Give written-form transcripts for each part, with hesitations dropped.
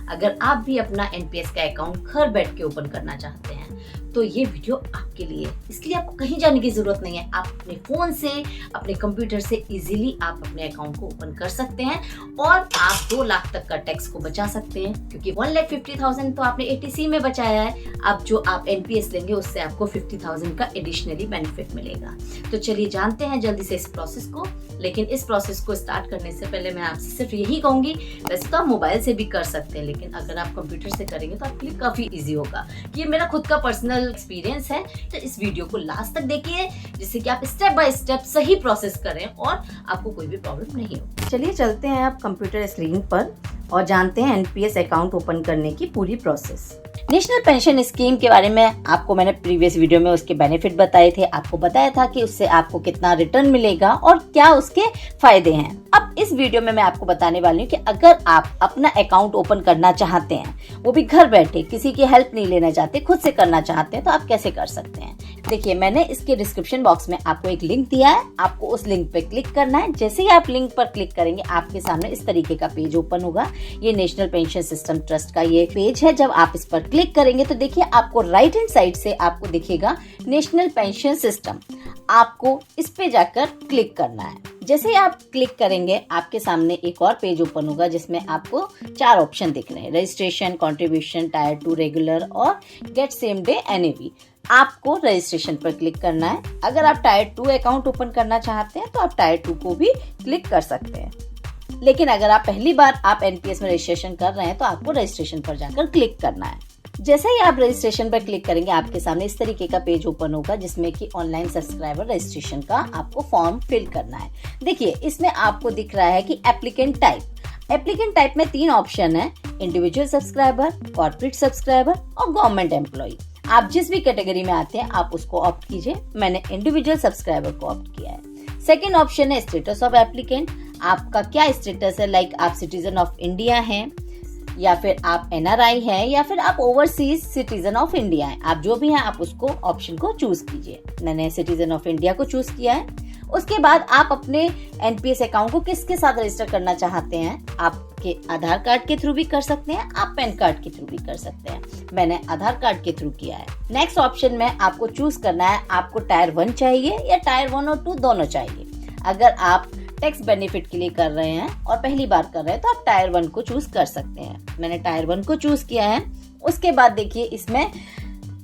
अगर आप भी अपना एनपीएस का अकाउंट घर बैठ के ओपन करना चाहते हैं तो ये वीडियो आपके लिए, इसलिए आपको कहीं जाने की जरूरत नहीं है। आप अपने फोन से, अपने कंप्यूटर से इजीली आप अपने अकाउंट को ओपन कर सकते हैं और आप 2 लाख तक का टैक्स को बचा सकते हैं, क्योंकि 1,50,000 तो आपने एटीसी में बचाया है। अब जो आप एनपीएस लेंगे उससे आपको 50,000 का एडिशनली बेनिफिट मिलेगा। तो चलिए जानते हैं जल्दी से इस प्रोसेस को। लेकिन इस प्रोसेस को स्टार्ट करने से पहले मैं आपसे सिर्फ यही कहूंगी, वैसे तो आप मोबाइल से भी कर सकते हैं, लेकिन अगर आप कंप्यूटर से करेंगे तो आपके लिए काफी इजी होगा। ये मेरा खुद का पर्सनल एक्सपीरियंस है, तो इस वीडियो को लास्ट तक देखिए जिससे कि आप स्टेप बाय स्टेप सही प्रोसेस करें और आपको कोई भी प्रॉब्लम नहीं हो। चलिए चलते हैं आप कंप्यूटर स्क्रीन पर और जानते हैं एनपीएस अकाउंट ओपन करने की पूरी प्रोसेस। नेशनल पेंशन स्कीम के बारे में आपको मैंने प्रीवियस वीडियो में उसके बेनिफिट बताए थे। आपको बताया था कि उससे आपको कितना रिटर्न मिलेगा और क्या उसके फायदे हैं। अब इस वीडियो में मैं आपको बताने वाली हूँ कि अगर आप अपना अकाउंट ओपन करना चाहते हैं, वो भी घर बैठे, किसी की हेल्प नहीं लेना चाहते, खुद से करना चाहते हैं, तो आप कैसे कर सकते हैं। देखिए, मैंने इसके डिस्क्रिप्शन बॉक्स में आपको एक लिंक दिया है, आपको उस लिंक पे क्लिक करना है। जैसे ही आप लिंक पर क्लिक करेंगे आपके सामने इस तरीके का पेज ओपन होगा। ये नेशनल पेंशन सिस्टम ट्रस्ट का ये पेज है। जब आप इस पर क्लिक करेंगे तो देखिए आपको राइट हैंड साइड से आपको दिखेगा नेशनल पेंशन सिस्टम। आपको इस पे जाकर क्लिक करना है। जैसे ही आप क्लिक करेंगे आपके सामने एक और पेज ओपन होगा जिसमें आपको 4 ऑप्शन दिख रहे हैं, रजिस्ट्रेशन, कंट्रीब्यूशन, टायर 2 रेगुलर और गेट सेम डे एनएवी। आपको रजिस्ट्रेशन पर क्लिक करना है। अगर आप टायर 2 अकाउंट ओपन करना चाहते हैं तो आप टायर 2 को भी क्लिक कर सकते हैं, लेकिन अगर आप पहली बार आप एनपीएस में रजिस्ट्रेशन कर रहे हैं तो आपको रजिस्ट्रेशन पर जाकर क्लिक करना है। जैसे ही आप रजिस्ट्रेशन पर क्लिक करेंगे आपके सामने इस तरीके का पेज ओपन होगा जिसमें कि ऑनलाइन सब्सक्राइबर रजिस्ट्रेशन का आपको फॉर्म फिल करना है। देखिए, इसमें आपको दिख रहा है कि एप्लीकेंट टाइप। एप्लीकेंट टाइप में 3 ऑप्शन है, इंडिविजुअल सब्सक्राइबर, कॉर्पोरेट सब्सक्राइबर और गवर्नमेंट एम्प्लॉय। आप जिस भी कैटेगरी में आते हैं आप उसको ऑप्ट कीजिए। मैंने इंडिविजुअल सब्सक्राइबर को ऑप्ट किया है। सेकेंड ऑप्शन है स्टेटस ऑफ एप्लीकेंट। आपका क्या स्टेटस है, लाइक आप सिटीजन ऑफ इंडिया हैं या फिर आप एनआरआई हैं या फिर आप ओवरसीज सिटीजन ऑफ इंडिया हैं। आप जो भी हैं आप उसको ऑप्शन को चूज कीजिए। मैंने सिटीजन ऑफ इंडिया को चूज किया है। उसके बाद आप अपने एनपीएस अकाउंट को किसके साथ रजिस्टर करना चाहते हैं, आपके आधार कार्ड के थ्रू भी कर सकते हैं, आप पैन कार्ड के थ्रू भी कर सकते हैं। मैंने आधार कार्ड के थ्रू किया है। नेक्स्ट ऑप्शन में आपको चूज करना है आपको टायर 1 चाहिए या टायर 1 और 2 दोनों चाहिए। अगर आप टैक्स बेनिफिट के लिए कर रहे हैं और पहली बार कर रहे हैं तो आप टायर 1 को चूज कर सकते हैं। मैंने टायर 1 को चूज किया है। उसके बाद देखिए इसमें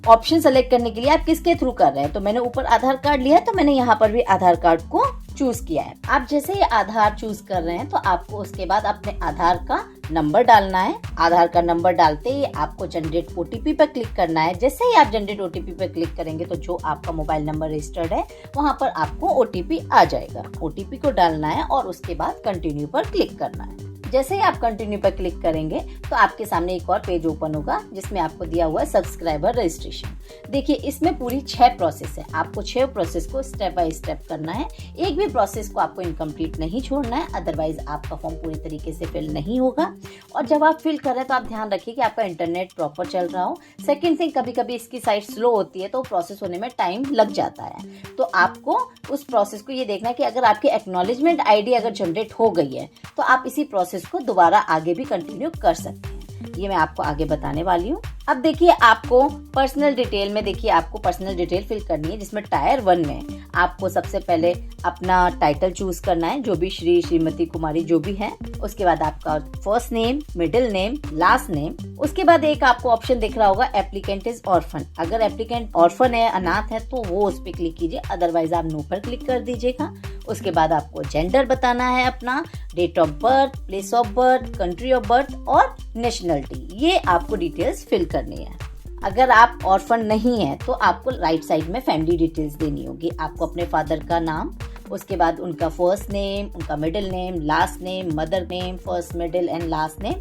ऑप्शन सेलेक्ट करने के लिए आप किसके थ्रू कर रहे हैं, तो मैंने ऊपर आधार कार्ड लिया है तो मैंने यहाँ पर भी आधार कार्ड को चूज किया है। आप जैसे ही आधार चूज कर रहे हैं तो आपको उसके बाद अपने आधार का नंबर डालना है। आधार का नंबर डालते ही आपको जनरेट ओटीपी पर क्लिक करना है। जैसे ही आप जनरेट ओटीपी पर क्लिक करेंगे तो जो आपका मोबाइल नंबर रजिस्टर्ड है वहां पर आपको ओटीपी आ जाएगा। ओटीपी को डालना है और उसके बाद कंटिन्यू पर क्लिक करना है। जैसे ही आप कंटिन्यू पर क्लिक करेंगे तो आपके सामने एक और पेज ओपन होगा जिसमें आपको दिया हुआ है सब्सक्राइबर रजिस्ट्रेशन। देखिए, इसमें पूरी 6 प्रोसेस है। आपको 6 प्रोसेस को स्टेप बाय स्टेप करना है। एक भी प्रोसेस को आपको इनकम्प्लीट नहीं छोड़ना है, अदरवाइज आपका फॉर्म पूरी तरीके से फिल नहीं होगा। और जब आप फिल कर रहे हैं तो आप ध्यान रखिए कि आपका इंटरनेट प्रॉपर चल रहा हो। सेकेंड थिंग, कभी कभी इसकी साइट स्लो होती है तो प्रोसेस होने में टाइम लग जाता है। तो आपको उस प्रोसेस को ये देखना है कि अगर आपकी एक्नॉलेजमेंट आईडी अगर जनरेट हो गई है तो आप इसी प्रोसेस को दोबारा आगे भी कंटिन्यू कर सकते हैं। ये मैं आपको आगे बताने वाली हूँ। अब देखिए, आपको पर्सनल डिटेल में देखिए आपको पर्सनल डिटेल फिल करनी है, जिसमें टायर 1 में आपको सबसे पहले अपना टाइटल चूज करना है, जो भी श्री, श्रीमती, कुमारी जो भी है। उसके बाद आपका first name, middle name, last name. उसके बाद एक आपको ऑप्शन दिख रहा होगा एप्लीकेंट इज ऑर्फन। अगर एप्लीकेंट ऑर्फन है, अनाथ है, तो वो उस पर क्लिक कीजिए, अदरवाइज आप नो पर क्लिक कर दीजिएगा। उसके बाद आपको जेंडर बताना है अपना, date of birth, place of birth, country of birth और नेशनलिटी। ये आपको डिटेल्स फिल करनी है। अगर आप ऑर्फन नहीं है तो आपको राइट साइड में फैमिली डिटेल्स देनी होगी। आपको अपने फादर का नाम, उसके बाद उनका फर्स्ट नेम, उनका middle name, last name, mother name, first, middle and last name,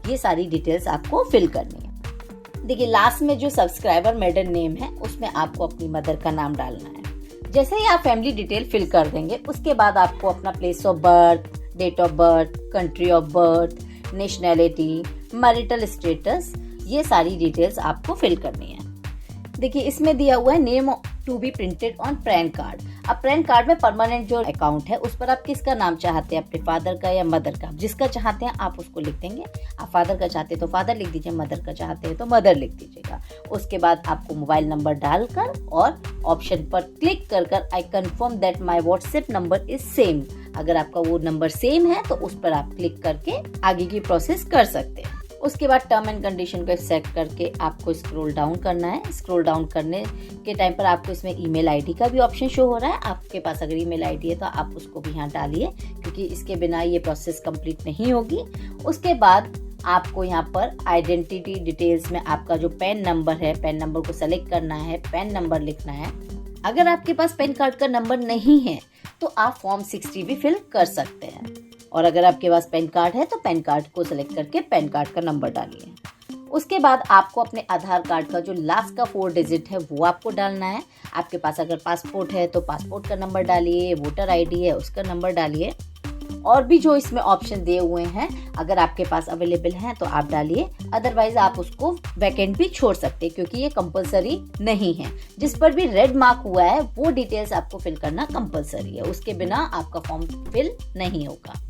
ये सारी डिटेल्स आपको फिल करनी है। देखिए, लास्ट में जो सब्सक्राइबर मिडिल नेम है उसमें आपको अपनी मदर का नाम डालना है। जैसे ही आप फैमिली डिटेल फिल कर देंगे उसके बाद आपको अपना place of birth, date of birth, country of birth, nationality, marital status, ये सारी डिटेल्स आपको फिल करनी है। देखिए, इसमें दिया हुआ है name to be printed on PAN card. अब पैन कार्ड में परमानेंट जो अकाउंट है उस पर आप किसका नाम चाहते हैं, अपने फादर का या मदर का, जिसका चाहते हैं आप उसको लिख देंगे। आप फादर का चाहते हैं तो फादर लिख दीजिए, मदर का चाहते हैं तो मदर लिख दीजिएगा। उसके बाद आपको मोबाइल नंबर डालकर और ऑप्शन पर क्लिक कर I confirm that my WhatsApp number is same. अगर आपका वो नंबर सेम है तो उस पर आप क्लिक करके आगे की प्रोसेस कर सकते हैं। उसके बाद टर्म एंड कंडीशन को एक्सेप्ट करके आपको स्क्रॉल डाउन करना है। स्क्रॉल डाउन करने के टाइम पर आपको इसमें ईमेल आईडी का भी ऑप्शन शो हो रहा है। आपके पास अगर ईमेल आईडी है तो आप उसको भी यहाँ डालिए, क्योंकि इसके बिना ये प्रोसेस कंप्लीट नहीं होगी। उसके बाद आपको यहाँ पर आइडेंटिटी डिटेल्स में आपका जो पैन नंबर है, पैन नंबर को सेलेक्ट करना है, पैन नंबर लिखना है। अगर आपके पास पैन कार्ड का नंबर नहीं है तो आप फॉर्म 60 भी फिल कर सकते हैं, और अगर आपके पास पैन कार्ड है तो पैन कार्ड को सिलेक्ट करके पैन कार्ड का नंबर डालिए। उसके बाद आपको अपने आधार कार्ड का जो लास्ट का 4 डिजिट है वो आपको डालना है। आपके पास अगर पासपोर्ट है तो पासपोर्ट का नंबर डालिए, वोटर आईडी है उसका नंबर डालिए, और भी जो इसमें ऑप्शन दिए हुए हैं अगर आपके पास अवेलेबल हैं तो आप डालिए। अदरवाइज आप उसको वैकेंट भी छोड़ सकते हैं, क्योंकि ये कंपलसरी नहीं है। जिस पर भी रेड मार्क हुआ है वो डिटेल्स आपको फिल करना कंपलसरी है, उसके बिना आपका फॉर्म फिल नहीं होगा।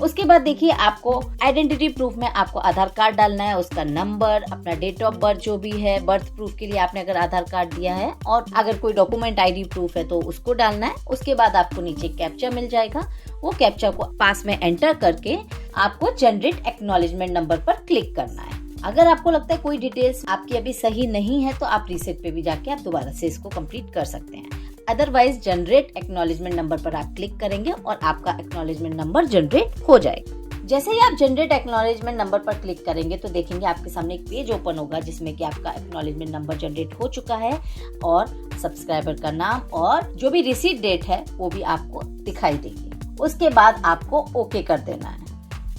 उसके बाद देखिए, आपको आइडेंटिटी प्रूफ में आपको आधार कार्ड डालना है, उसका नंबर, अपना डेट ऑफ बर्थ जो भी है, बर्थ प्रूफ के लिए आपने अगर आधार कार्ड दिया है, और अगर कोई डॉक्यूमेंट आईडी प्रूफ है तो उसको डालना है। उसके बाद आपको नीचे कैप्चा मिल जाएगा, वो कैप्चा को पास में एंटर करके आपको जनरेट एक्नॉलेजमेंट नंबर पर क्लिक करना है। अगर आपको लगता है कोई डिटेल्स आपकी अभी सही नहीं है तो आप रीसेट पे भी जाके आप दोबारा से इसको कंप्लीट कर सकते हैं। अदरवाइज जनरेट एक्नॉलेजमेंट नंबर पर आप क्लिक करेंगे और आपका एक्नॉलेजमेंट नंबर जनरेट हो जाएगा। जैसे ही आप जनरेट एक्नॉलेजमेंट नंबर पर क्लिक करेंगे तो देखेंगे आपके सामने एक पेज ओपन होगा जिसमें कि आपका एक्नॉलेजमेंट नंबर जनरेट हो चुका है, और सब्सक्राइबर का नाम और जो भी रिसीट डेट है वो भी आपको दिखाई देगी। उसके बाद आपको ओके कर देना है।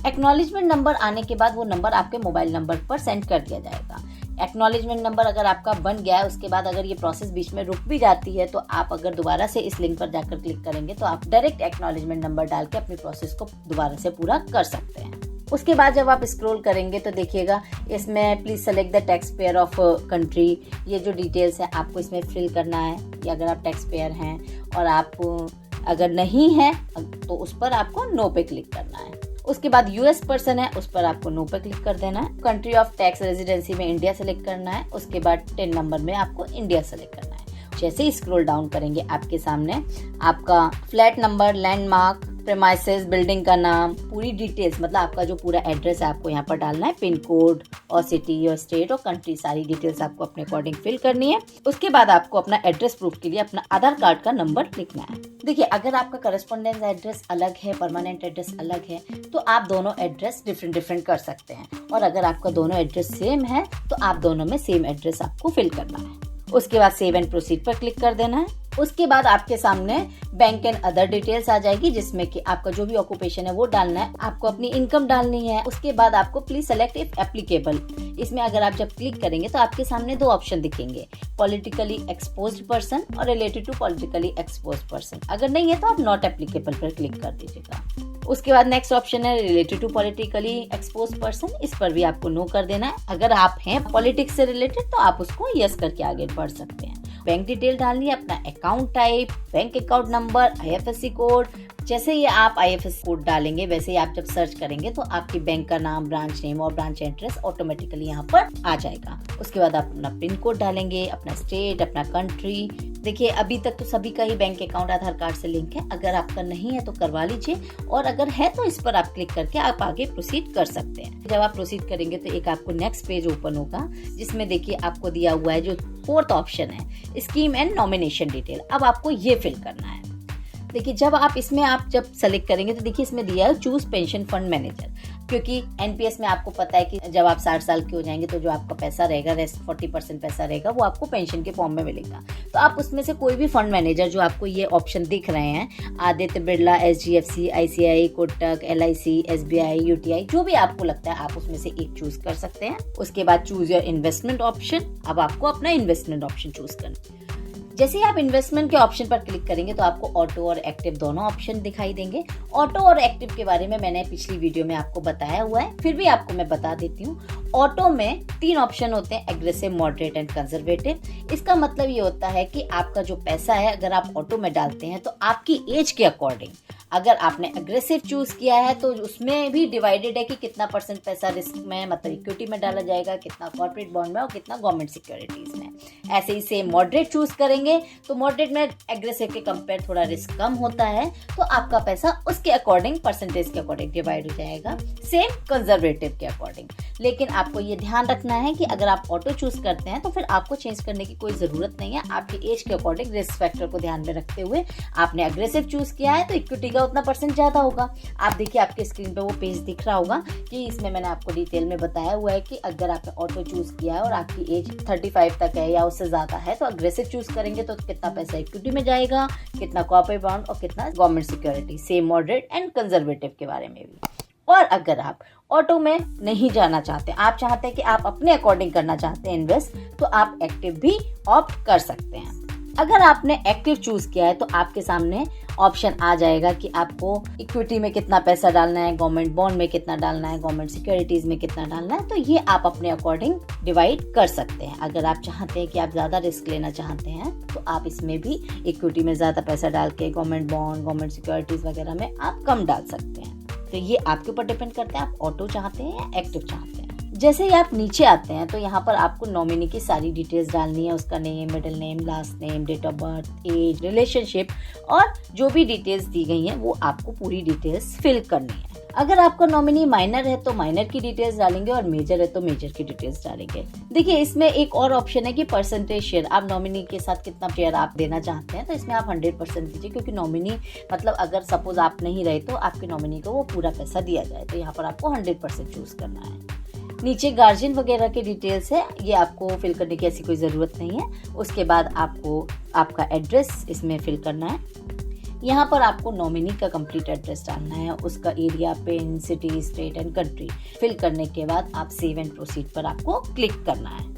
एक्नॉलेजमेंट नंबर आने के बाद वो नंबर आपके मोबाइल नंबर पर सेंड कर दिया जाएगा। एक्नॉलेजमेंट नंबर अगर आपका बन गया है, उसके बाद अगर ये प्रोसेस बीच में रुक भी जाती है तो आप अगर दोबारा से इस लिंक पर जाकर क्लिक करेंगे तो आप डायरेक्ट एक्नॉलेजमेंट नंबर डाल के अपनी प्रोसेस को दोबारा से पूरा कर सकते हैं। उसके बाद जब आप स्क्रॉल करेंगे तो देखिएगा इसमें please select the tax payer of country, ये जो डिटेल्स है आपको इसमें फिल करना है कि अगर आप टैक्स पेयर हैं, और आप अगर नहीं है तो उस पर आपको नो पे क्लिक करना है। उसके बाद यूएस पर्सन है उस पर आपको नो पे क्लिक कर देना है। कंट्री ऑफ टैक्स रेजिडेंसी में इंडिया सेलेक्ट करना है। उसके बाद 10 नंबर में आपको इंडिया सेलेक्ट करना है। जैसे ही स्क्रॉल डाउन करेंगे आपके सामने आपका flat number, landmark, premises, building का नाम, पूरी डिटेल्स, मतलब आपका जो पूरा एड्रेस है आपको यहाँ पर डालना है, पिन कोड और सिटी और स्टेट और कंट्री, सारी डिटेल्स आपको अपने अकॉर्डिंग फिल करनी है। उसके बाद आपको अपना एड्रेस प्रूफ के लिए अपना आधार कार्ड का नंबर लिखना है। देखिए, अगर आपका करस्पॉन्डेंस एड्रेस अलग है, परमानेंट एड्रेस अलग है, तो आप दोनों एड्रेस डिफरेंट कर सकते हैं, और अगर आपका दोनों एड्रेस सेम है तो आप दोनों में सेम एड्रेस आपको फिल करना है। उसके बाद सेव एंड प्रोसीड पर क्लिक कर देना है। उसके बाद आपके सामने बैंक एंड अदर डिटेल्स आ जाएगी, जिसमें कि आपका जो भी ऑक्यूपेशन है वो डालना है, आपको अपनी इनकम डालनी है। उसके बाद आपको प्लीज सेलेक्ट इफ एप्लीकेबल, इसमें अगर आप जब क्लिक करेंगे तो आपके सामने 2 ऑप्शन दिखेंगे, पॉलिटिकली एक्सपोज्ड पर्सन और related to politically exposed person. अगर नहीं है तो आप नॉट एप्लीकेबल पर क्लिक कर दीजिएगा। उसके बाद नेक्स्ट ऑप्शन है related to politically exposed person, इस पर भी आपको नो कर देना है। अगर आप हैं पॉलिटिक्स से रिलेटेड तो आप उसको यस करके आगे बढ़ सकते हैं। बैंक डिटेल डालनी है, अपना account type, bank account number, IFSC code. जैसे ही आप आईएफएससी कोड डालेंगे वैसे ही आप जब सर्च करेंगे तो आपकी बैंक का नाम, ब्रांच नेम और ब्रांच एड्रेस ऑटोमेटिकली यहाँ पर आ जाएगा। उसके बाद आप अपना पिन कोड डालेंगे, अपना स्टेट, अपना कंट्री। देखिए, अभी तक तो सभी का ही बैंक अकाउंट आधार कार्ड से लिंक है, अगर आपका नहीं है तो करवा लीजिए, और अगर है तो इस पर आप क्लिक करके आप आगे प्रोसीड कर सकते हैं। जब आप प्रोसीड करेंगे तो एक आपको नेक्स्ट पेज ओपन होगा, जिसमें देखिए आपको दिया हुआ है जो 4th ऑप्शन है, स्कीम एंड नॉमिनेशन डिटेल। अब आपको ये फिल करना है। देखिए, जब आप इसमें आप जब सेलेक्ट करेंगे तो देखिए इसमें दिया है चूज पेंशन फंड मैनेजर, क्योंकि एनपीएस में आपको पता है कि जब आप 60 साल के हो जाएंगे तो जो आपका पैसा रहेगा, रेस्ट 40% पैसा रहेगा, वो आपको पेंशन के फॉर्म में मिलेगा। तो आप उसमें से कोई भी फंड मैनेजर जो आपको ये ऑप्शन दिख रहे हैं, Aditya Birla, HDFC, ICI, Kotak, LIC, SBI, UTI, जो भी आपको लगता है आप उसमें से एक चूज कर सकते हैं। उसके बाद चूज योर इन्वेस्टमेंट ऑप्शन, अब आपको अपना इन्वेस्टमेंट ऑप्शन चूज करना है। जैसे ही आप इन्वेस्टमेंट के ऑप्शन पर क्लिक करेंगे तो आपको ऑटो और एक्टिव दोनों ऑप्शन दिखाई देंगे। ऑटो और एक्टिव के बारे में मैंने पिछली वीडियो में आपको बताया हुआ है, फिर भी आपको मैं बता देती हूँ। ऑटो में 3 ऑप्शन होते हैं, एग्रेसिव, मॉडरेट एंड कंजर्वेटिव। इसका मतलब ये होता है कि आपका जो पैसा है अगर आप ऑटो में डालते हैं तो आपकी एज के अकॉर्डिंग, अगर आपने अग्रेसिव चूज किया है तो उसमें भी डिवाइडेड है कि कितना % पैसा रिस्क में, मतलब इक्विटी में डाला जाएगा, कितना कॉर्पोरेट बॉन्ड में और कितना गवर्नमेंट सिक्योरिटीज में। ऐसे ही सेम मॉडरेट चूज करेंगे तो मॉडरेट में एग्रेसिव के कंपेयर थोड़ा रिस्क कम होता है, तो आपका पैसा उसके अकॉर्डिंग, परसेंटेज के अकॉर्डिंग डिवाइड हो जाएगा, सेम कंजर्वेटिव के अकॉर्डिंग। लेकिन आपको ये ध्यान रखना है कि अगर आप ऑटो चूज करते हैं तो फिर आपको चेंज करने की कोई जरूरत नहीं है। आपकी एज के अकॉर्डिंग रिस्क फैक्टर को ध्यान में रखते हुए आपने अग्रेसिव चूज किया है तो इक्विटी का उतना % ज्यादा होगा। आप देखिए आपके स्क्रीन पे वो पेज दिख रहा होगा कि इसमें मैंने आपको डिटेल में बताया हुआ है कि अगर आपने ऑटो चूज किया है और आपकी एज 35 तक है या उससे ज्यादा है तो अग्रेसिव चूज करेंगे तो कितना पैसा इक्विटी में जाएगा, कितना कॉर्पोरेट बॉन्ड और कितना government security, same moderate and conservative के बारे में भी। और अगर आप ऑटो में नहीं जाना चाहते, आप चाहते हैं कि आप अपने अकॉर्डिंग करना चाहते हैं इन्वेस्ट, तो आप एक्टिव भी ऑप्ट कर सकते हैं। अगर आपने एक्टिव चूज किया है तो आपके सामने ऑप्शन आ जाएगा कि आपको इक्विटी में कितना पैसा डालना है, गवर्नमेंट बॉन्ड में कितना डालना है, गवर्नमेंट सिक्योरिटीज में कितना डालना है, तो ये आप अपने अकॉर्डिंग डिवाइड कर सकते हैं। अगर आप चाहते हैं कि आप ज्यादा रिस्क लेना चाहते हैं तो आप इसमें भी इक्विटी में ज्यादा पैसा डाल के गवर्नमेंट बॉन्ड, गवर्नमेंट सिक्योरिटीज वगैरह में आप कम डाल सकते हैं। तो ये आपके ऊपर डिपेंड करता है आप ऑटो चाहते हैं या एक्टिव चाहते हैं। जैसे ही आप नीचे आते हैं तो यहाँ पर आपको नॉमिनी की सारी डिटेल्स डालनी है, उसका name, middle name, last name, date of birth, age, relationship और जो भी डिटेल्स दी गई हैं वो आपको पूरी डिटेल्स फिल करनी है। अगर आपका नॉमिनी माइनर है तो माइनर की डिटेल्स डालेंगे और मेजर है तो मेजर की डिटेल्स डालेंगे। देखिए इसमें एक और ऑप्शन है कि परसेंटेज शेयर, आप नॉमिनी के साथ कितना शेयर आप देना चाहते हैं, तो इसमें आप 100% दीजिए, क्योंकि नॉमिनी मतलब अगर सपोज आप नहीं रहे तो आपके नॉमिनी को वो पूरा पैसा दिया जाए, तो यहाँ पर आपको 100% चूज करना है। नीचे गार्जियन वगैरह के डिटेल्स है, ये आपको फिल करने की ऐसी कोई ज़रूरत नहीं है। उसके बाद आपको आपका एड्रेस इसमें फिल करना है। यहाँ पर आपको नॉमिनी का कंप्लीट एड्रेस डालना है, उसका area, pin, city, state and country fill करने के बाद आप सेव एंड प्रोसीड पर आपको क्लिक करना है।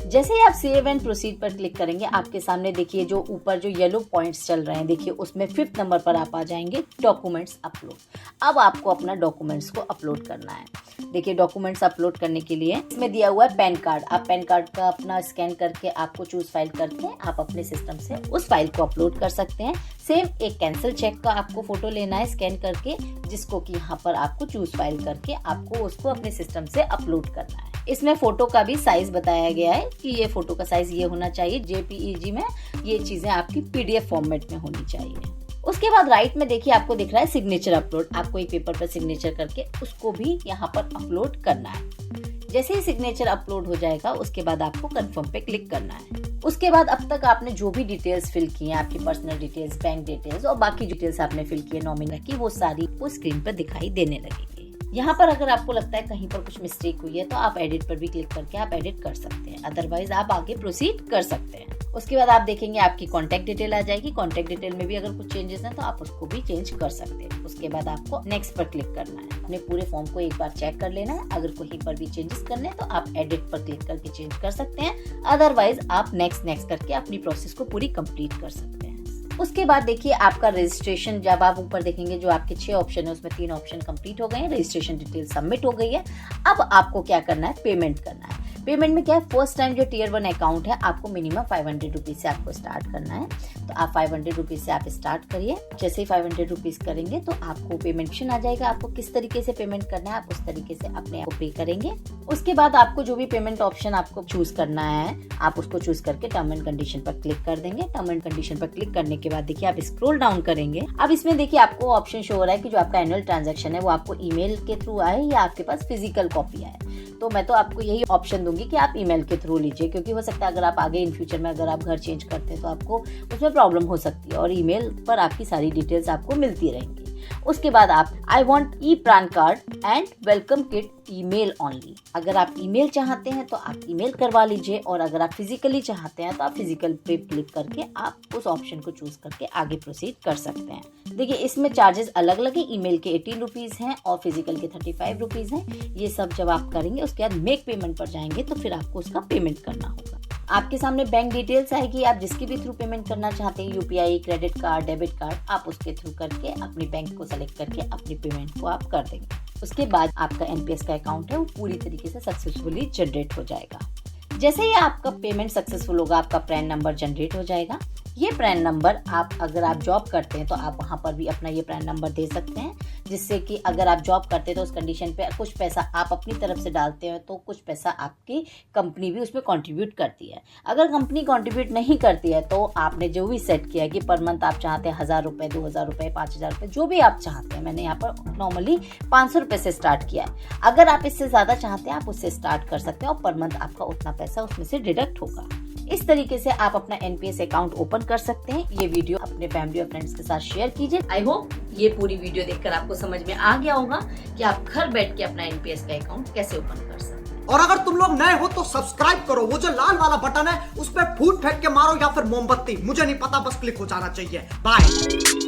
जैसे ही आप सेव एंड प्रोसीड पर क्लिक करेंगे आपके सामने देखिए जो ऊपर जो येलो पॉइंट्स चल रहे हैं, देखिए उसमें 5th नंबर पर आप आ जाएंगे, डॉक्यूमेंट्स अपलोड। अब आपको अपना डॉक्यूमेंट्स को अपलोड करना है। देखिए डॉक्यूमेंट्स अपलोड करने के लिए इसमें दिया हुआ है पैन कार्ड। आप पैन कार्ड का अपना स्कैन करके आपको चूज फाइल करके आप अपने सिस्टम से उस फाइल को अपलोड कर सकते हैं। सेम एक कैंसिल चेक का आपको फोटो लेना है स्कैन करके, जिसको कि यहाँ पर आपको चूज फाइल करके आपको उसको अपने सिस्टम से अपलोड करना है। इसमें फोटो का भी साइज बताया गया है कि ये फोटो का साइज ये होना चाहिए, JPEG में ये चीजें आपकी PDF फॉर्मेट में होनी चाहिए। उसके बाद राइट में देखिए आपको दिख रहा है सिग्नेचर अपलोड, आपको एक पेपर पर सिग्नेचर करके उसको भी यहाँ पर अपलोड करना है। जैसे ही सिग्नेचर अपलोड हो जाएगा उसके बाद आपको कंफर्म पे क्लिक करना है। उसके बाद अब तक आपने जो भी डिटेल्स फिल की हैं, आपकी पर्सनल डिटेल्स, बैंक डिटेल्स और बाकी डिटेल्स आपने फिल की है नॉमिनी की, वो सारी वो स्क्रीन पर दिखाई देने लगेगी। यहाँ पर अगर आपको लगता है कहीं पर कुछ मिस्टेक हुई है तो आप एडिट पर भी क्लिक करके आप एडिट कर सकते हैं, अदरवाइज आप आगे प्रोसीड कर सकते हैं। उसके बाद आप देखेंगे आपकी कॉन्टैक्ट डिटेल आ जाएगी। कॉन्टैक्ट डिटेल में भी अगर कुछ चेंजेस हैं तो आप उसको भी चेंज कर सकते हैं। उसके बाद आपको नेक्स्ट पर क्लिक करना है। अपने पूरे फॉर्म को एक बार चेक कर लेना है, अगर कहीं पर भी चेंजेस करने हैं तो आप एडिट पर क्लिक करके चेंज कर सकते हैं, अदरवाइज आप नेक्स्ट करके अपनी प्रोसेस को पूरी कंप्लीट कर सकते हैं। उसके बाद देखिए आपका रजिस्ट्रेशन, जब आप ऊपर देखेंगे जो आपके 6 ऑप्शन है उसमें 3 ऑप्शन कंप्लीट हो गए हैं, रजिस्ट्रेशन डिटेल सबमिट हो गई है। अब आपको क्या करना है, पेमेंट करना है। पेमेंट में क्या है, फर्स्ट टाइम जो Tier 1 अकाउंट है आपको मिनिमम 500 रुपीज से आपको स्टार्ट करना है, तो आप 500 रुपीज से आप स्टार्ट करिए। जैसे ही 500 रुपीज करेंगे तो आपको पेमेंट ऑप्शन आ जाएगा, आपको किस तरीके से पेमेंट करना है आप उस तरीके से अपने आप को पे करेंगे। उसके बाद आपको जो भी पेमेंट ऑप्शन आपको चूज करना है आप उसको चूज करके टर्म एंड कंडीशन पर क्लिक कर देंगे। टर्म एंड कंडीशन पर क्लिक करने के बाद देखिए आप स्क्रॉल डाउन करेंगे। अब इसमें देखिए आपको ऑप्शन शो हो रहा है कि जो आपका एनुअल ट्रांजैक्शन है वो आपको ईमेल के थ्रू आए या आपके पास फिजिकल कॉपी आए, तो मैं तो आपको यही ऑप्शन दूंगी कि आप ईमेल के थ्रू लीजिए, क्योंकि हो सकता है अगर आप आगे इन फ्यूचर में अगर आप घर चेंज करते हैं तो आपको उसमें प्रॉब्लम हो सकती है और ईमेल पर आपकी सारी डिटेल्स आपको मिलती रहेंगी। उसके बाद आप I want e PAN card and welcome kit email only, अगर आप ईमेल चाहते हैं तो आप ईमेल करवा लीजिए और अगर आप फिजिकली चाहते हैं तो आप फिजिकल पे क्लिक करके आप उस ऑप्शन को चूज करके आगे प्रोसीड कर सकते हैं। देखिए इसमें चार्जेस अलग अलग है, ईमेल के 18 रुपीज हैं और फिजिकल के 35 रुपीज हैं। ये सब जब आप करेंगे उसके बाद मेक पेमेंट पर जाएंगे तो फिर आपको उसका पेमेंट करना होगा। आपके सामने बैंक डिटेल्स आएगी, आप जिसके भी थ्रू पेमेंट करना चाहते हैं, UPI, credit card, debit card, आप उसके थ्रू करके अपने बैंक को सेलेक्ट करके अपनी पेमेंट को आप कर देंगे। उसके बाद आपका एनपीएस का अकाउंट है वो पूरी तरीके से सक्सेसफुली जनरेट हो जाएगा। जैसे ही आपका पेमेंट सक्सेसफुल होगा, आपका पैन नंबर जनरेट हो जाएगा। ये पैन नंबर अगर आप जॉब करते हैं तो आप वहाँ पर भी अपना ये पैन नंबर दे सकते हैं, जिससे कि अगर आप जॉब करते हैं तो उस कंडीशन पे कुछ पैसा आप अपनी तरफ से डालते हैं तो कुछ पैसा आपकी कंपनी भी उसमें कंट्रीब्यूट करती है। अगर कंपनी कंट्रीब्यूट नहीं करती है तो आपने जो भी सेट किया है कि पर मंथ आप चाहते हैं 1000 रुपये, 2000 रुपये, 5000 रुपये, जो भी आप चाहते हैं, मैंने यहाँ पर नॉर्मली 500 रुपये से स्टार्ट किया है। अगर आप इससे ज़्यादा चाहते हैं आप उससे स्टार्ट कर सकते हैं और पर मंथ आपका उतना पैसा उसमें से डिडक्ट होगा। इस तरीके से आप अपना एनपीएस अकाउंट ओपन कर सकते हैं। ये वीडियो अपने फैमिली और फ्रेंड्स के साथ शेयर कीजिए। आई होप ये पूरी वीडियो देखकर आपको समझ में आ गया होगा कि आप घर बैठ के अपना एनपीएस का अकाउंट कैसे ओपन कर सकते हैं। और अगर तुम लोग नए हो तो सब्सक्राइब करो, वो जो लाल वाला बटन है उस पर फूट फेंक के मारो या फिर मोमबत्ती, मुझे नहीं पता, बस क्लिक हो जाना चाहिए। बाय।